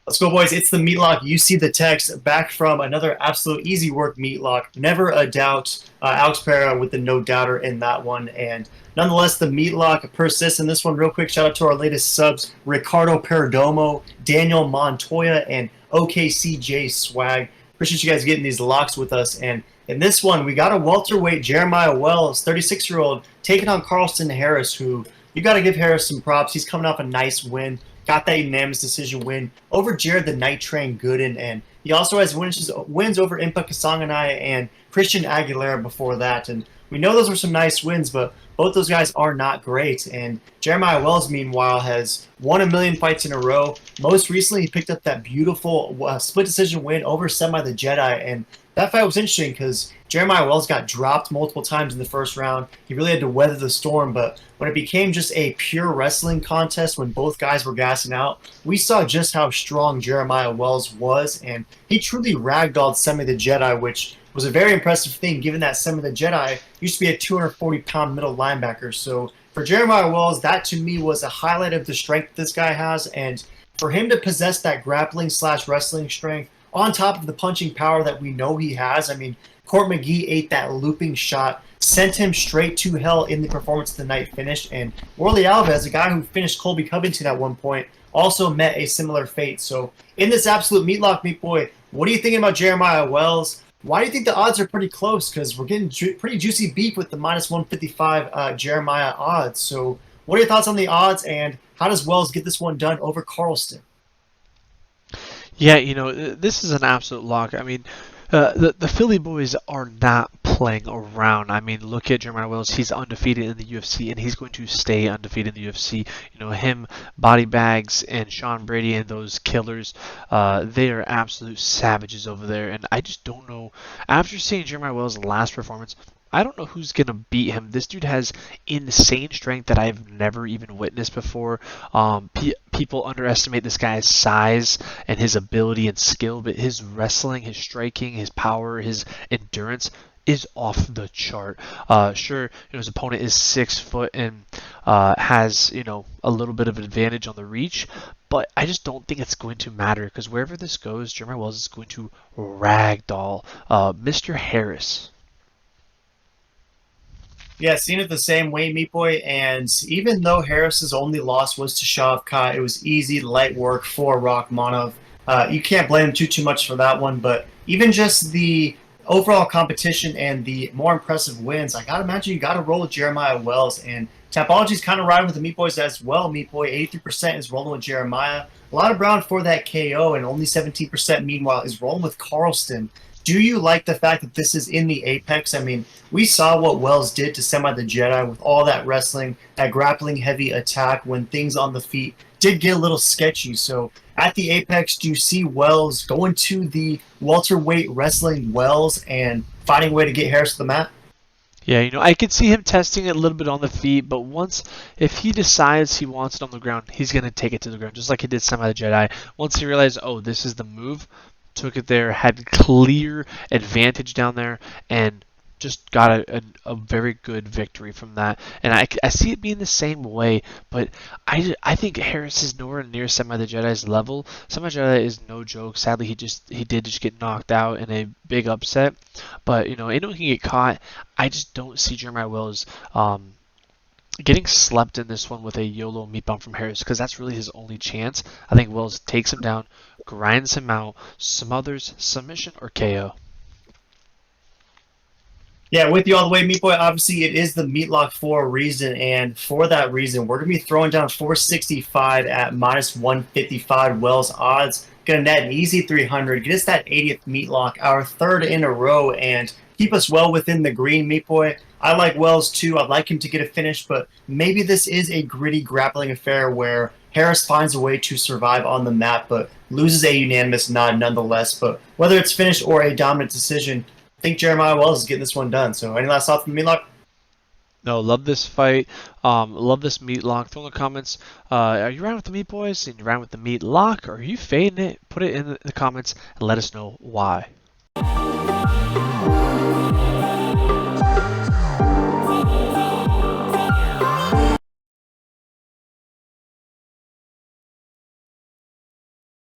Let's go, boys. It's the Meatlock. You see the text back from another absolute easy work Meatlock. Never a doubt. Alex Pereira with the no doubter in that one. And nonetheless, the Meatlock persists in this one. Real quick, shout out to our latest subs Ricardo Perdomo, Daniel Montoya, and OKCJ Swag. Appreciate you guys getting these locks with us. And in this one, we got a welterweight Jeremiah Wells, 36-year-old, taking on Carlston Harris, who you got to give Harris some props. He's coming off a nice win. Got that unanimous decision win over Jared the Night Train Gooden, and he also has wins over Impa Kasanganaya and Christian Aguilera before that. And we know those were some nice wins, but both those guys are not great. And Jeremiah Wells, meanwhile, has won a million fights in a row. Most recently, he picked up that beautiful split decision win over Semi the Jedi, and that fight was interesting because Jeremiah Wells got dropped multiple times in the first round. He really had to weather the storm, but when it became just a pure wrestling contest, when both guys were gassing out, we saw just how strong Jeremiah Wells was, and he truly ragdolled Semi the Jedi, which was a very impressive thing given that Semi the Jedi used to be a 240-pound middle linebacker. So for Jeremiah Wells, that to me was a highlight of the strength this guy has, and for him to possess that grappling / wrestling strength on top of the punching power that we know he has. I mean, Court McGee ate that looping shot, sent him straight to hell in the performance of the night finish. And Worley Alves, a guy who finished Colby Covington at one point, also met a similar fate. So in this absolute Meatlock, Meat Boy, what are you thinking about Jeremiah Wells? Why do you think the odds are pretty close? Because we're getting pretty juicy beef with the minus 155 Jeremiah odds. So what are your thoughts on the odds, and how does Wells get this one done over Carlston? Yeah, this is an absolute lock. I mean, the Philly boys are not playing around. I mean, look at Jeremiah Wells. He's undefeated in the UFC, and he's going to stay undefeated in the UFC. Him, Body Bags, and Sean Brady and those killers, they are absolute savages over there. And I just don't know. After seeing Jeremiah Wells' last performance, I don't know who's going to beat him. This dude has insane strength that I've never even witnessed before. People underestimate this guy's size and his ability and skill, but his wrestling, his striking, his power, his endurance is off the chart. Sure, his opponent is 6 foot and has a little bit of an advantage on the reach, but I just don't think it's going to matter because wherever this goes, Jeremiah Wells is going to ragdoll Mr. Harris. Yeah, seen it the same way, Meat Boy. And even though Harris's only loss was to Shavkat, it was easy, light work for Rachmanov. You can't blame him too much for that one. But even just the overall competition and the more impressive wins, I gotta imagine you gotta roll with Jeremiah Wells. And Tapology's kind of riding with the Meat Boys as well. Meat Boy, 83% is rolling with Jeremiah. A lot of ground for that KO, and only 17% meanwhile is rolling with Carlston. Do you like the fact that this is in the Apex? I mean, we saw what Wells did to Semi the Jedi with all that wrestling, that grappling heavy attack when things on the feet did get a little sketchy. So at the Apex, do you see Wells going to the welterweight wrestling Wells and finding a way to get Harris to the mat? Yeah, I could see him testing it a little bit on the feet, but if he decides he wants it on the ground, he's going to take it to the ground, just like he did Semi the Jedi. Once he realized, oh, this is the move, took it there, had clear advantage down there, and just got a very good victory from that. And I see it being the same way, but I think Harris is nowhere near Semi the Jedi's level. Semi the Jedi is no joke. Sadly, he did just get knocked out in a big upset. But anyone can get caught. I just don't see Jeremiah Wells getting slept in this one with a YOLO meat bomb from Harris, because that's really his only chance. I think Wells takes him down, grinds him out, smothers, submission, or KO. Yeah, with you all the way, Meat Boy. Obviously, it is the Meatlock for a reason, and for that reason, we're going to be throwing down 465 at minus 155 Wells odds. Going to net an easy 300, get us that 80th Meatlock, our third in a row, and keep us well within the green, Meat Boy. I like Wells too. I'd like him to get a finish, but maybe this is a gritty grappling affair where Harris finds a way to survive on the mat, but loses a unanimous nod nonetheless. But whether it's finished or a dominant decision, I think Jeremiah Wells is getting this one done. So any last thoughts from Meatlock? No, love this fight. Love this Meatlock. Throw in the comments. Are you riding with the Meat Boys and you riding with the Meatlock? Or are you fading it? Put it in the comments and let us know why.